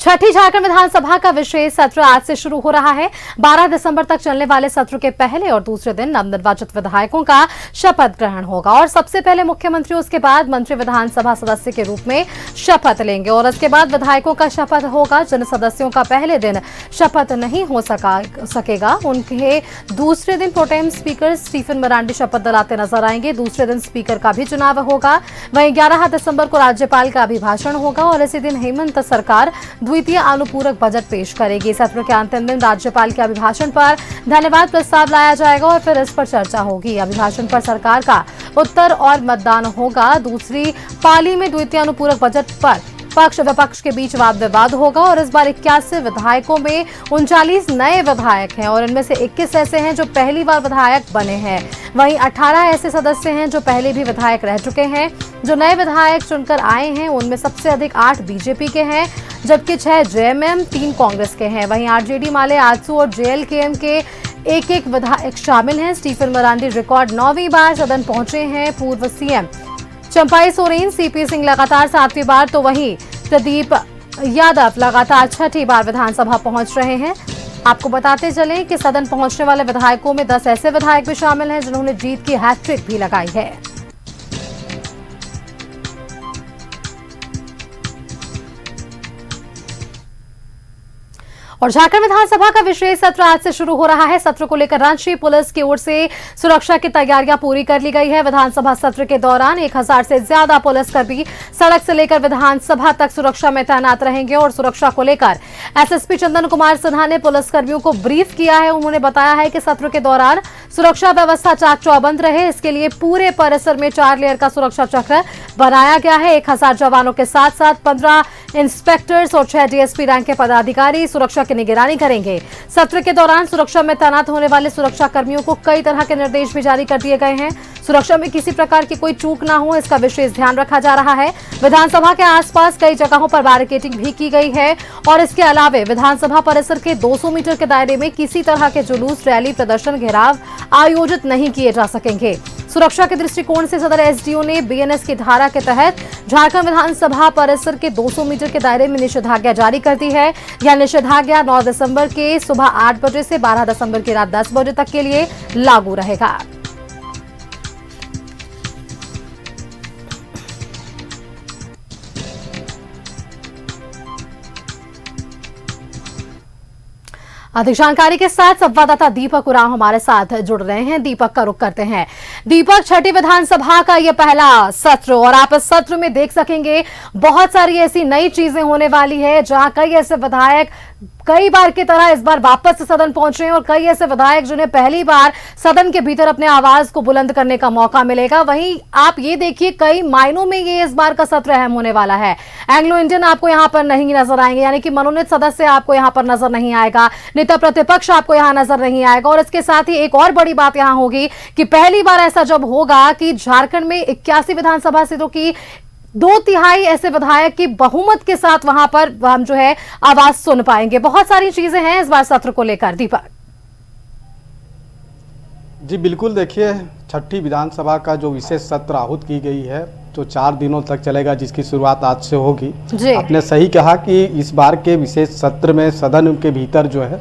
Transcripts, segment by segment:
छठी झारखंड विधानसभा का विशेष सत्र आज से शुरू हो रहा है। 12 दिसंबर तक चलने वाले सत्र के पहले और दूसरे दिन नवनिर्वाचित विधायकों का शपथ ग्रहण होगा और सबसे पहले मुख्यमंत्री, उसके बाद मंत्री विधानसभा सदस्य के रूप में शपथ लेंगे और इसके बाद विधायकों का शपथ होगा। जिन सदस्यों का पहले दिन शपथ नहीं हो सकेगा उनके दूसरे दिन प्रोटेम स्पीकर स्टीफन मरांडी शपथ दिलाते नजर आएंगे। दूसरे दिन स्पीकर का भी चुनाव होगा। वहीं 11 दिसंबर को राज्यपाल का अभिभाषण होगा और इसी दिन हेमंत सरकार द्वितीय अनुपूरक बजट पेश करेगी। सत्र के अंतिम दिन राज्यपाल के अभिभाषण पर धन्यवाद प्रस्ताव लाया जाएगा और फिर इस पर चर्चा होगी। अभिभाषण पर सरकार का उत्तर और मतदान होगा। दूसरी पाली में द्वितीय अनुपूरक बजट पर पक्ष विपक्ष के बीच वाद विवाद होगा और इस बार 81 विधायकों में 39 नए विधायक हैं और इनमें से 21 ऐसे हैं जो पहली बार विधायक बने हैं। वहीं 18 ऐसे सदस्य हैं जो पहले भी विधायक रह चुके हैं। जो नए विधायक चुनकर आए हैं उनमें सबसे अधिक 8 बीजेपी के हैं, जबकि 6 जेएमएम, 3 कांग्रेस के हैं। वहीं आरजेडी, माले, आजसू और जेएलकेएम के एक विधायक शामिल हैं। स्टीफन मरांडी रिकॉर्ड 9वीं बार सदन पहुंचे हैं। पूर्व सीएम चंपाई सोरेन, सीपी सिंह लगातार 7वीं बार, तो वहीं प्रदीप यादव लगातार 6ठी बार विधानसभा पहुंच रहे हैं। आपको बताते चलें कि सदन पहुंचने वाले विधायकों में 10 ऐसे विधायक भी शामिल हैं जिन्होंने जीत की हैट्रिक भी लगाई है। और झारखंड विधानसभा का विशेष सत्र आज से शुरू हो रहा है। सत्र को लेकर रांची पुलिस की ओर से सुरक्षा की तैयारियां पूरी कर ली गई है। विधानसभा सत्र के दौरान 1000 से ज्यादा पुलिसकर्मी सड़क से लेकर विधानसभा तक सुरक्षा में तैनात रहेंगे और सुरक्षा को लेकर एसएसपी चंदन कुमार सिन्हा ने पुलिसकर्मियों को ब्रीफ किया है। उन्होंने बताया है कि सत्र के दौरान सुरक्षा व्यवस्था चाक चौबंद रहे, इसके लिए पूरे परिसर में 4 लेयर का सुरक्षा चक्र बनाया गया है। 1000 जवानों के साथ साथ 15 इंस्पेक्टर्स और 6 डीएसपी रैंक के पदाधिकारी सुरक्षा की निगरानी करेंगे। सत्र के दौरान सुरक्षा में तैनात होने वाले सुरक्षा कर्मियों को कई तरह के निर्देश भी जारी कर दिए गए हैं। सुरक्षा में किसी प्रकार की कोई चूक ना हो, इसका विशेष ध्यान रखा जा रहा है। विधानसभा के आसपास कई जगहों पर बैरिकेडिंग भी की गई है और इसके अलावा विधानसभा परिसर के 200 मीटर के दायरे में किसी तरह के जुलूस, रैली, प्रदर्शन, घेराव आयोजित नहीं किए जा सकेंगे। सुरक्षा के दृष्टिकोण से सदर एसडीओ ने बीएनएस की धारा के तहत झारखंड विधानसभा परिसर के 200 मीटर के दायरे में निषेधाज्ञा जारी कर दी है। यह निषेधाज्ञा 9 दिसंबर के सुबह 8 बजे से 12 दिसंबर की रात 10 बजे तक के लिए लागू रहेगा। अधिक जानकारी के साथ संवाददाता दीपक उरांव हमारे साथ जुड़ रहे हैं। दीपक का रुख करते हैं। दीपक, छठी विधानसभा का यह पहला सत्र और आप इस सत्र में देख सकेंगे बहुत सारी ऐसी नई चीजें होने वाली है, जहां कई ऐसे विधायक कई बार की तरह इस बार वापस से सदन पहुंचे हैं और कई ऐसे विधायक जिन्हें पहली बार सदन के भीतर अपने आवाज को बुलंद करने का मौका मिलेगा। वहीं आप ये देखिए, कई मायनों में ये इस बार का सत्र अहम होने वाला है। एंग्लो इंडियन आपको यहाँ पर नहीं नजर आएंगे, यानी कि मनोनीत सदस्य आपको यहाँ पर नजर नहीं आएगा, नेता प्रतिपक्ष आपको यहाँ नजर नहीं आएगा। और इसके साथ ही एक और बड़ी बात यहाँ होगी कि पहली बार ऐसा जब होगा कि झारखंड में 81 विधानसभा सीटों की 2/3 ऐसे विधायक की बहुमत के साथ वहां पर हम जो है आवाज सुन पाएंगे। बहुत सारी चीजें हैं इस बार सत्र को लेकर। दीपक जी बिल्कुल, देखिए छठी विधानसभा का जो विशेष सत्र आहूत की गई है जो 4 दिनों तक चलेगा, जिसकी शुरुआत आज से होगी। आपने सही कहा कि इस बार के विशेष सत्र में सदन के भीतर जो है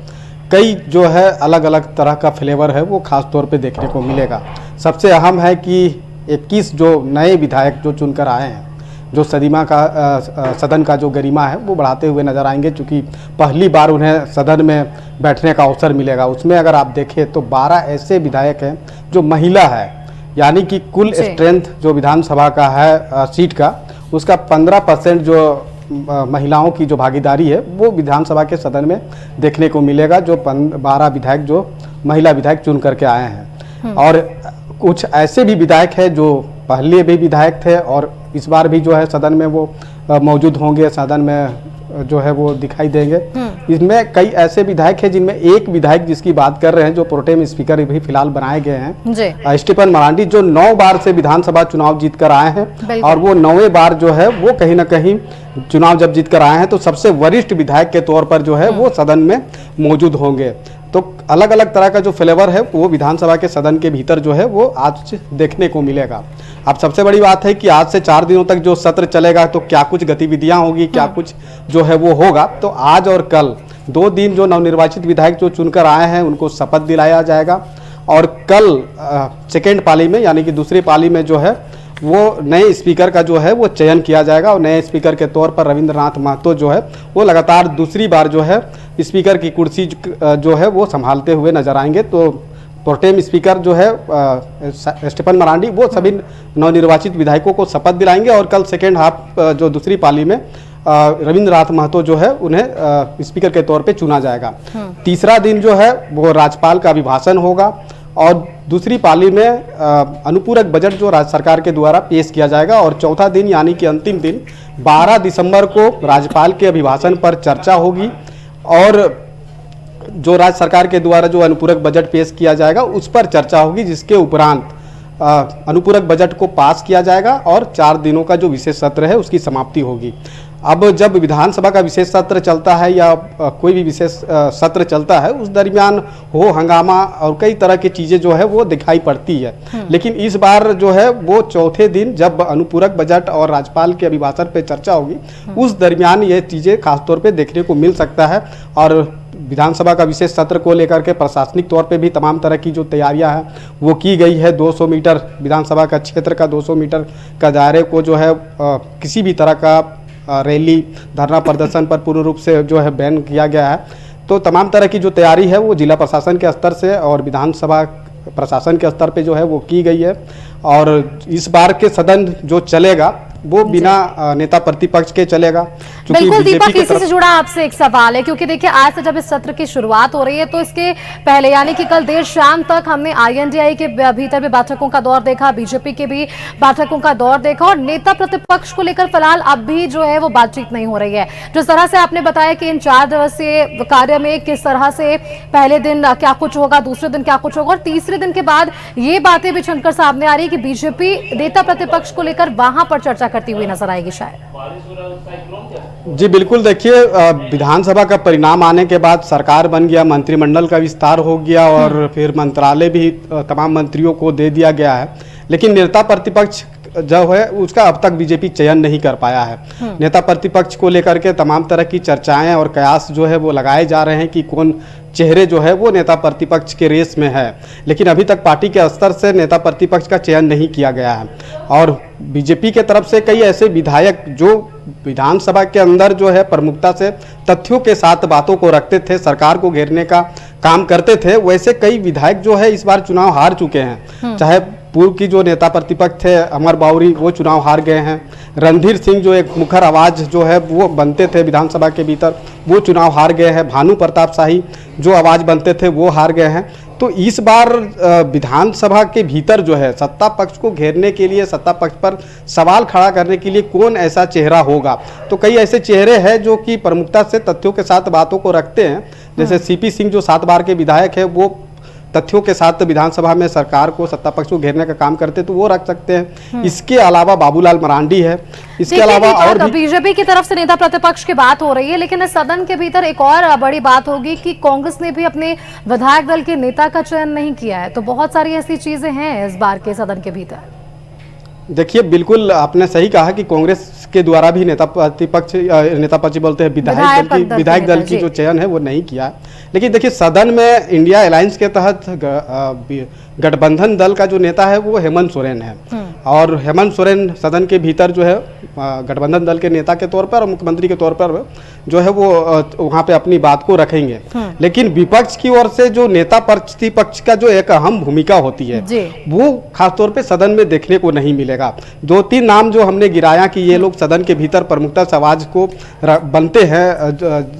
कई जो है अलग अलग तरह का फ्लेवर है वो खास तौर पे देखने को मिलेगा। सबसे अहम है कि 21 जो नए विधायक जो चुनकर आए हैं, जो सदन का जो गरिमा है वो बढ़ाते हुए नजर आएंगे, क्योंकि पहली बार उन्हें सदन में बैठने का अवसर मिलेगा। उसमें अगर आप देखें तो 12 ऐसे विधायक हैं जो महिला है, यानी कि कुल स्ट्रेंथ जो विधानसभा का है सीट का, उसका 15% जो महिलाओं की जो भागीदारी है वो विधानसभा के सदन में देखने को मिलेगा। जो 12 विधायक जो महिला विधायक चुन करके आए हैं और कुछ ऐसे भी विधायक हैं जो पहले भी विधायक थे और इस बार भी जो है सदन में वो मौजूद होंगे, सदन में जो है वो दिखाई देंगे। इसमें कई ऐसे विधायक हैं जिनमें एक विधायक जिसकी बात कर रहे हैं जो प्रोटेम स्पीकर भी फिलहाल बनाए गए हैं, स्टीफन मरांडी, जो 9 बार से विधानसभा चुनाव जीत कर आए हैं और वो 9वें बार जो है वो कहीं ना कहीं चुनाव जब जीत कर आए हैं तो सबसे वरिष्ठ विधायक के तौर पर जो है वो सदन में मौजूद होंगे। तो अलग अलग तरह का जो फ्लेवर है वो विधानसभा के सदन के भीतर जो है वो आज देखने को मिलेगा। अब सबसे बड़ी बात है कि आज से 4 दिनों तक जो सत्र चलेगा तो क्या कुछ गतिविधियां होगी, क्या कुछ जो है वो होगा। तो आज और कल 2 दिन जो नवनिर्वाचित विधायक जो चुनकर आए हैं उनको शपथ दिलाया जाएगा और कल सेकेंड पाली में यानी कि दूसरी पाली में जो है वो नए स्पीकर का जो है वो चयन किया जाएगा और नए स्पीकर के तौर पर रविंद्रनाथ महतो जो है वो लगातार दूसरी बार जो है स्पीकर की कुर्सी जो है वो संभालते हुए नजर आएंगे। तो प्रोटेम स्पीकर जो है स्टीफन मरांडी वो सभी नवनिर्वाचित विधायकों को शपथ दिलाएंगे और कल सेकेंड हाफ जो दूसरी पाली में रविंद्रनाथ महतो जो है उन्हें स्पीकर के तौर पे चुना जाएगा। तीसरा दिन जो है वो राज्यपाल का अभिभाषण होगा और दूसरी पाली में अनुपूरक बजट जो राज्य सरकार के द्वारा पेश किया जाएगा और चौथा दिन यानी कि अंतिम दिन 12 दिसंबर को राज्यपाल के अभिभाषण पर चर्चा होगी और जो राज्य सरकार के द्वारा जो अनुपूरक बजट पेश किया जाएगा उस पर चर्चा होगी, जिसके उपरांत अनुपूरक बजट को पास किया जाएगा और 4 दिनों का जो विशेष सत्र है उसकी समाप्ति होगी। अब जब विधानसभा का विशेष सत्र चलता है या कोई भी विशेष सत्र चलता है उस दरमियान हो हंगामा और कई तरह की चीज़ें जो है वो दिखाई पड़ती है, लेकिन इस बार जो है वो चौथे दिन जब अनुपूरक बजट और राज्यपाल के अभिभाषण पे चर्चा होगी उस दरमियान ये चीज़ें खासतौर पे देखने को मिल सकता है। और विधानसभा का विशेष सत्र को लेकर के प्रशासनिक तौर पे भी तमाम तरह की जो तैयारियां हैं वो की गई है। 200 मीटर विधानसभा का क्षेत्र का 200 मीटर का दायरे को जो है किसी भी तरह का रैली धरना प्रदर्शन पर पूर्ण रूप से जो है बैन किया गया है। तो तमाम तरह की जो तैयारी है वो जिला प्रशासन के स्तर से और विधानसभा प्रशासन के स्तर पे जो है वो की गई है और इस बार के सदन जो चलेगा वो बिना नेता प्रतिपक्ष के चलेगा। बिल्कुल दीपक, इसी से जुड़ा आपसे एक सवाल है क्योंकि देखिए आज से जब इस सत्र की शुरुआत हो रही है तो इसके पहले यानी कि कल देर शाम तक हमने INDI के भीतर भी बैठकों का दौर देखा, बीजेपी के भी बैठकों का दौर देखा और नेता प्रतिपक्ष को लेकर फिलहाल अब भी जो है वो बातचीत नहीं हो रही है। जिस तरह से आपने बताया कि इन 4 दिवसीय कार्य में किस तरह से पहले दिन क्या कुछ होगा, दूसरे दिन क्या कुछ होगा और तीसरे दिन के बाद ये बातें भी छनकर सामने आ रही है कि बीजेपी नेता प्रतिपक्ष को लेकर वहां पर चर्चा करती हुई नजर आएगी शायद। जी बिल्कुल, देखिए विधानसभा का परिणाम आने के बाद सरकार बन गया, मंत्रिमंडल का विस्तार हो गया और फिर मंत्रालय भी तमाम मंत्रियों को दे दिया गया है, लेकिन नेता प्रतिपक्ष जो है उसका अब तक बीजेपी चयन नहीं कर पाया है। नेता प्रतिपक्ष को लेकर के तमाम तरह की चर्चाएं और कयास जो है वो लगाए जा रहे हैं कि कौन चेहरे जो है वो नेता प्रतिपक्ष के रेस में है, लेकिन अभी तक पार्टी के स्तर से नेता प्रतिपक्ष का चयन नहीं किया गया है। और बीजेपी के तरफ से कई ऐसे विधायक जो विधानसभा के अंदर जो है प्रमुखता से तथ्यों के साथ बातों को रखते थे, सरकार को घेरने का काम करते थे, वैसे कई विधायक जो है इस बार चुनाव हार चुके हैं। चाहे पूर्व की जो नेता प्रतिपक्ष थे अमर बाउरी वो चुनाव हार गए हैं, रणधीर सिंह जो एक मुखर आवाज़ जो है वो बनते थे विधानसभा के भीतर वो चुनाव हार गए हैं, भानु प्रताप शाही जो आवाज़ बनते थे वो हार गए हैं। तो इस बार विधानसभा के भीतर जो है सत्ता पक्ष को घेरने के लिए, सत्ता पक्ष पर सवाल खड़ा करने के लिए कौन ऐसा चेहरा होगा, तो कई ऐसे चेहरे हैं जो कि प्रमुखता से तथ्यों के साथ बातों को रखते हैं। जैसे CP सिंह जो 7 बार के विधायक है वो तथ्यों के साथ विधानसभा में सरकार को, सत्ता पक्ष को घेरने का काम करते तो वो रख सकते हैं। इसके अलावा बाबूलाल मरांडी है, इसके अलावा और भी बीजेपी की तरफ से नेता प्रतिपक्ष की बात हो रही है, लेकिन इस सदन के भीतर एक और बड़ी बात होगी कि कांग्रेस ने भी अपने विधायक दल के नेता का चयन नहीं किया है। तो बहुत सारी ऐसी चीजें हैं इस बार के सदन के भीतर। देखिए बिल्कुल आपने सही कहा कि कांग्रेस के द्वारा भी नेता पक्ष बोलते हैं विधायक दल की जो चयन है वो नहीं किया है। लेकिन देखिए सदन में इंडिया अलायंस के तहत गठबंधन दल का जो नेता है वो हेमंत सोरेन है और हेमंत सोरेन सदन के भीतर जो है गठबंधन दल के नेता के तौर पर और मुख्यमंत्री के तौर पर जो है वो वहाँ पे अपनी बात को रखेंगे। लेकिन विपक्ष की ओर से जो नेता प्रतिपक्ष का जो एक अहम भूमिका होती है वो खासतौर पे सदन में देखने को नहीं मिलेगा। 2-3 नाम जो हमने गिराया कि ये लोग सदन के भीतर प्रमुखता से आवाज को बनते हैं,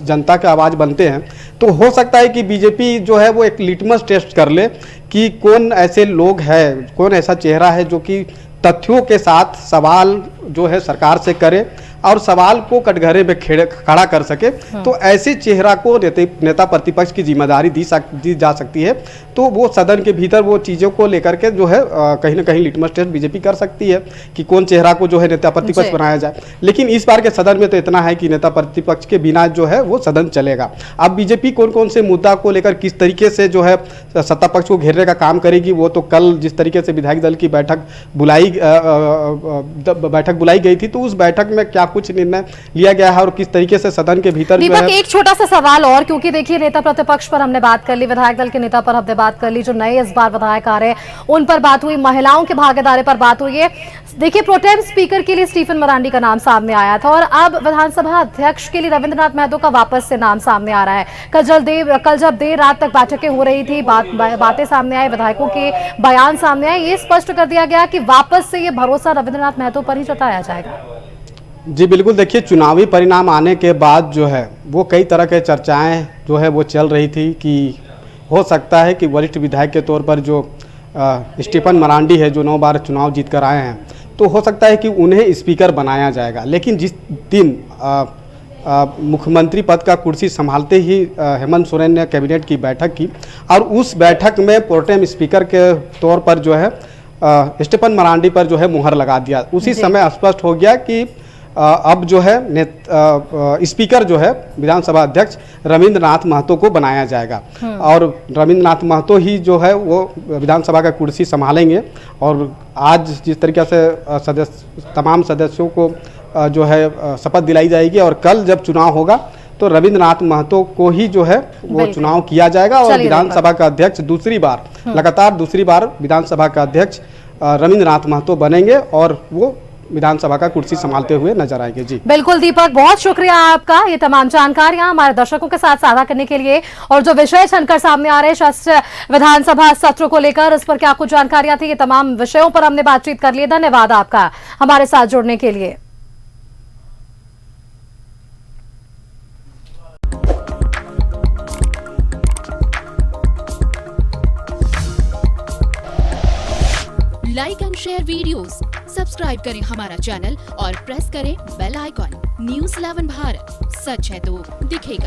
जनता की आवाज बनते हैं, तो हो सकता है कि बीजेपी जो है वो एक लिटमस टेस्ट कर ले कि कौन ऐसे लोग हैं, कौन ऐसा चेहरा है जो कि तथ्यों के साथ सवाल जो है सरकार से करे और सवाल को कटघरे में खड़ा कर सके, तो ऐसे चेहरा को नेता प्रतिपक्ष की जिम्मेदारी दी जा सकती है। तो वो सदन के भीतर वो चीज़ों को लेकर के जो है कहीं ना कहीं लिटमस टेस्ट बीजेपी कर सकती है कि कौन चेहरा को जो है नेता प्रतिपक्ष बनाया जाए। लेकिन इस बार के सदन में तो इतना है कि नेता प्रतिपक्ष के बिना जो है वो सदन चलेगा। अब बीजेपी कौन कौन से मुद्दा को लेकर किस तरीके से जो है सत्ता पक्ष को घेरने का काम करेगी, वो तो कल जिस तरीके से विधायक दल की बैठक बुलाई गई थी, तो उस बैठक में क्या कुछ निर्णय लिया गया है और किस तरीके से सदन के भीतर जो है। एक छोटा सा सवाल और, क्योंकि देखिए नेता प्रतिपक्ष पर हमने बात कर ली, विधायक दल के नेता पर हमने बात कर ली, जो नए इस बार विधायक आ रहे हैं उन पर बात हुई, महिलाओं की भागीदारी पर बात हुई है। देखिए प्रोटेम स्पीकर के लिए स्टीफन मरांडी का नाम सामने आया था और अब विधानसभा अध्यक्ष के लिए रविंद्रनाथ महतो का वापस से नाम सामने आ रहा है। कल जब देर रात तक बैठकें हो रही थी, बातें सामने आई, विधायकों के बयान सामने आए, ये स्पष्ट कर दिया गया कि वापस से ये भरोसा रविंद्रनाथ महतो पर ही जताया जाएगा। जी बिल्कुल, देखिए चुनावी परिणाम आने के बाद जो है वो कई तरह के चर्चाएं जो है वो चल रही थी कि हो सकता है कि वरिष्ठ विधायक के तौर पर जो स्टीफन मरांडी है, जो 9 बार चुनाव जीत कर आए हैं, तो हो सकता है कि उन्हें स्पीकर बनाया जाएगा। लेकिन जिस दिन मुख्यमंत्री पद का कुर्सी संभालते ही हेमंत सोरेन ने कैबिनेट की बैठक की और उस बैठक में प्रोटेम स्पीकर के तौर पर जो है स्टीफन मरांडी पर जो है मुहर लगा दिया। उसी समय स्पष्ट हो गया कि अब जो है स्पीकर जो है विधानसभा अध्यक्ष रविंद्रनाथ महतो को बनाया जाएगा और रविंद्रनाथ महतो ही जो है वो विधानसभा का कुर्सी संभालेंगे। और आज जिस तरीके से तमाम सदस्यों को जो है शपथ दिलाई जाएगी और कल जब चुनाव होगा तो रविंद्रनाथ महतो को ही जो है वो चुनाव किया जाएगा और विधानसभा का अध्यक्ष लगातार दूसरी बार विधानसभा का अध्यक्ष रविंद्रनाथ महतो बनेंगे और वो विधानसभा का कुर्सी संभालते हुए नजर आएंगे। जी बिल्कुल दीपक, बहुत शुक्रिया आपका ये तमाम जानकारियां हमारे दर्शकों के साथ साझा करने के लिए। और जो विषय छनकर सामने आ रहे हैं शस्त्र विधानसभा सत्र को लेकर, इस पर क्या कुछ जानकारियां थी, ये तमाम विषयों पर हमने बातचीत कर ली। धन्यवाद आपका हमारे साथ जुड़ने के लिए। Like and share videos, subscribe करें हमारा चैनल और प्रेस करें बेल आइकॉन। न्यूज़ 11 भारत, सच है तो दिखेगा।